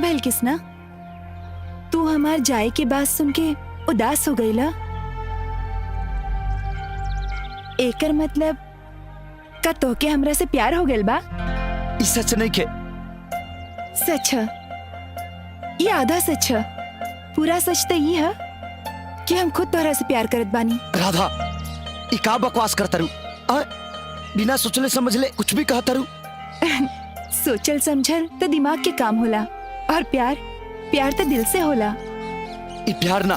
भइल किसना? तू हमार जाए के बात सुन के उदास हो गईला? एकर मतलब का तोके हमरा से प्यार हो गइल बा? ई सच नहीं के। सच है, ये आधा सच है। पूरा सच तो ये है कि हम खुद तोहरा से प्यार करत बानी। राधा, ई का बकवास करता रू? बिना सोचले समझले कुछ भी कहता रू। सोचल समझल तो दिमाग के काम होला, और प्यार प्यार तो दिल से होला। ई प्यार ना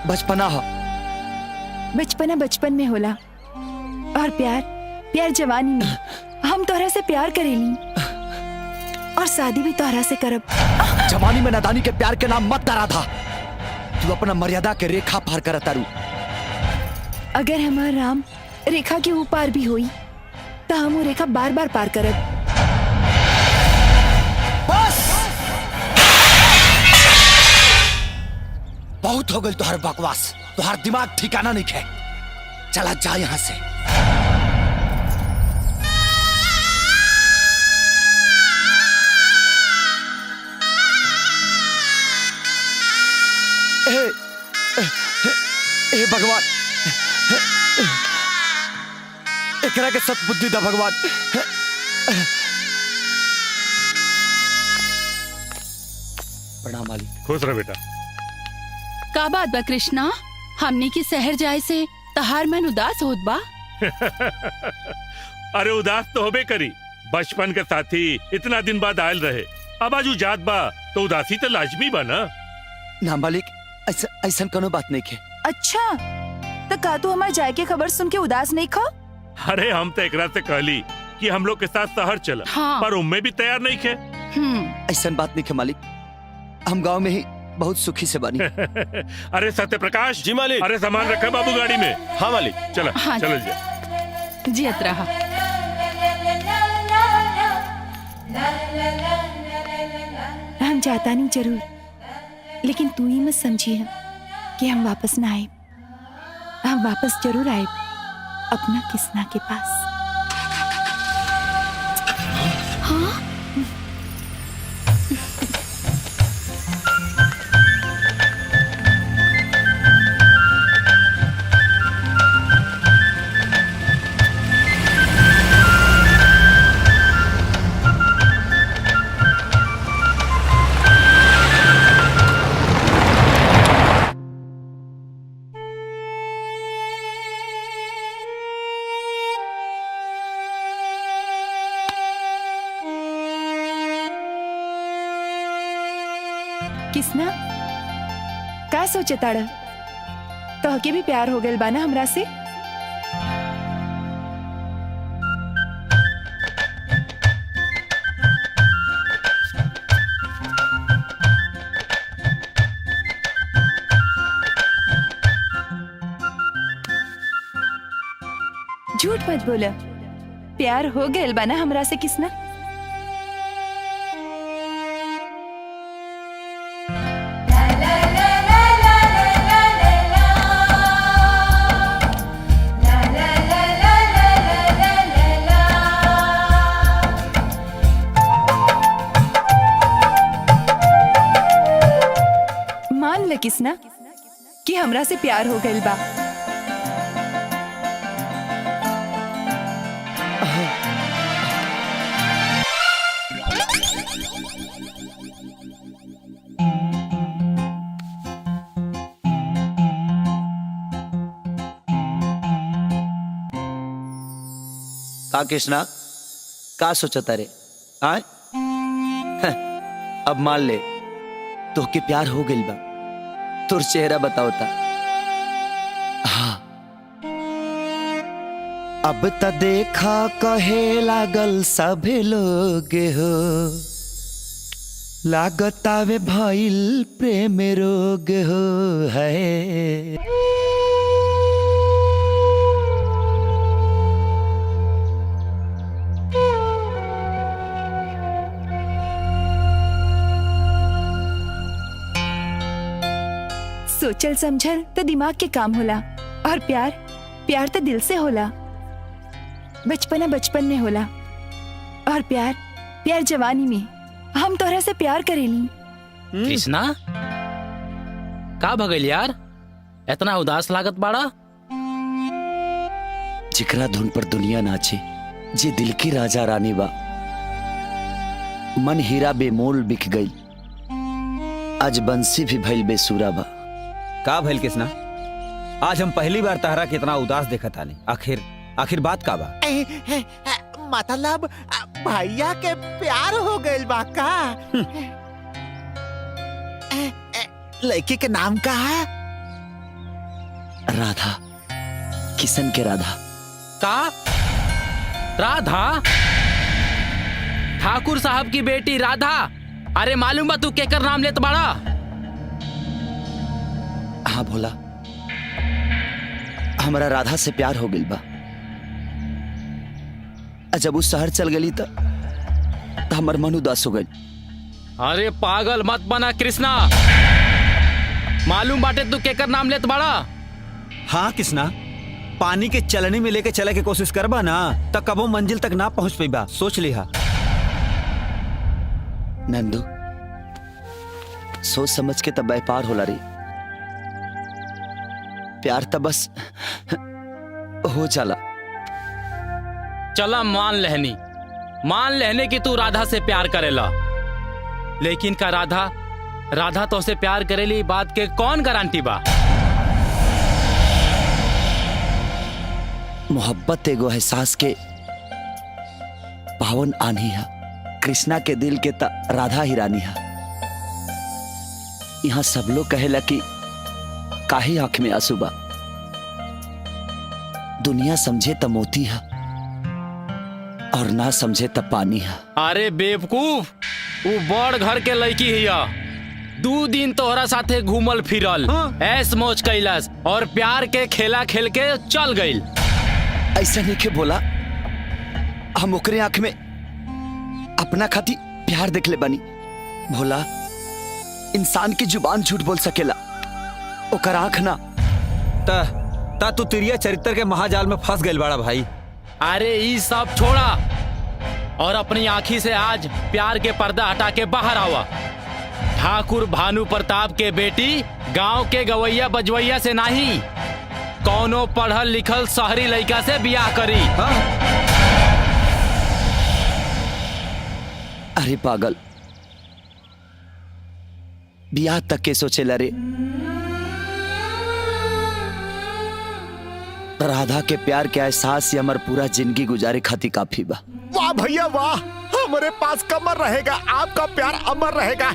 बचपना है। बचपना बचपन में होला, और प्यार प्यार जवानी में। हम तोहरा से प्यार करेली और शादी भी तोहरा से करब। जवानी में नादानी के प्यार के नाम मत डरा था। तू अपना मर्यादा के रेखा पार करता रू। अगर हमार राम रेखा के ऊपर भी हुई तो हम वो रेखा बार बार पार करब। बस बहुत हो गई तुहार बकवास। तुहार दिमाग ठिकाना नहीं है। चला जा यहाँ से। ए भगवान, एकरा के सत बुद्धि दा भगवान। प्रणाम मालिक। खुश रह बेटा। का बात बा कृष्णा? हमने की शहर जाए से तहार मन उदास होत बा? अरे उदास तो होबे करी। बचपन के साथी इतना दिन बाद आयल रहे, अब आजू जात बा तो उदासी तो लाजमी बा ना। ना मालिक, ऐसा कोनो बात नहीं है। अच्छा, तो का तू हमार जाए के खबर सुन के उदास नहीं खो? अरे हम तो एकरा से कहली कि हम लोग के साथ शहर चला, हाँ। पर उम्मे भी तैयार नहीं खे। ऐसा बात नहीं है मालिक। हम गांव में ही बहुत सुखी से बनी। अरे सत्य प्रकाश जी मालिक। अरे सामान रखा बाबू गाड़ी में। हाँ मालिक। चला हाँ। चलो जी। जियत रहा। हम जाता नहीं जरूर, लेकिन तू ही मत समझिए कि हम वापस ना आए। हम वापस जरूर आए अपना किसना के पास। हाँ? किसना का सोचे ताड़ा? तोहके भी प्यार हो गइल बा ना हमरा से? झूठ मत बोला। प्यार हो गइल बा ना हमरा से किसना? मान ले किसना कि हमरा से प्यार हो गइल बा। का कृष्णा, का सोचता रे? आय अब मान ले तो के प्यार हो गइल बा। तोर चेहरा बताओता। हाँ, अब त देखा कहे लागल सभे लोग हो, लागतावे भइल प्रेम रोग हो है। सोचल समझल तो दिमाग के काम होला, और प्यार प्यार तो दिल से होला। बचपना बचपन में होला, और प्यार प्यार जवानी में। हम तोहरा से प्यार करेली कृष्णा का भगल यार, इतना उदास लागत बाड़ा। जिकरा धुन पर दुनिया नाचे, जे दिल की राजा रानी बा, मन हीरा बेमोल बिक गई, आज बंसी भी भइल बेसुरा बा। का भइल कृष्णा, आज हम पहली बार तहरा के इतना उदास देखत आने। आखिर बात का बा? मतलब भैया के प्यार हो गइल बा का? लड़की के नाम का है? राधा, किशन के राधा। का राधा? ठाकुर साहब की बेटी राधा? अरे मालूम बा तू केकर नाम लेत बाड़ा? हाँ भोला, हमारा राधा से प्यार हो गइल बा। जब उस शहर चल गई तो हमार मन उदास हो गई। अरे पागल मत बना कृष्णा, मालूम बाटे तू केकर नाम लेत बाड़ा? हाँ कृष्णा, पानी के चलनी में लेके चले के कोशिश करबा ना तो कबो मंजिल तक ना पहुंच पेबा, सोच लिहा। नंदू, सोच समझ के तब व्यापार होला रे। प्यार तब बस हो चला। चला मान लेने की तू राधा से प्यार करेला, लेकिन का राधा तो से प्यार करेली बात के कौन गारंटी बा? मोहब्बत एगो एहसास के पावन आनी है। कृष्णा के दिल के ता राधा ही रानी है। यहाँ सब लोग कहेला कि काहे आंख में आंसू बा, दुनिया समझे त मोती है और ना समझे त पानी है। अरे बेवकूफ, वो बड़ घर के लड़की हिया, 2 दिन तोहरा साथे घूमल फिरल, ऐस मौज कैलस और प्यार के खेला खेल के चल गईल। ऐसा नहीं के बोला, हम ओकरे आंख में अपना खाती प्यार देख ले बनी। भोला, इंसान की जुबान झूठ बोल सकेला, ओकर आंख ना। ता तू तिरिया चरित्र के महाजाल में फंस गइल बाड़ा भाई। अरे ये सब छोड़ा और अपनी आंखी से आज प्यार के पर्दा हटा के बाहर आवा। ठाकुर भानु प्रताप के बेटी गांव के गवैया बजवैया से नहीं, कौनो पढ़ल लिखल शहरी लड़का से बियाह करी। अरे पागल, बियाह तक के सोचेला रे। राधा के प्यार के एहसास से हमार पूरा जिंदगी गुजारे खाती काफी बा। वाह भैया वाह, हमारे पास कमर रहेगा, आपका प्यार अमर रहेगा।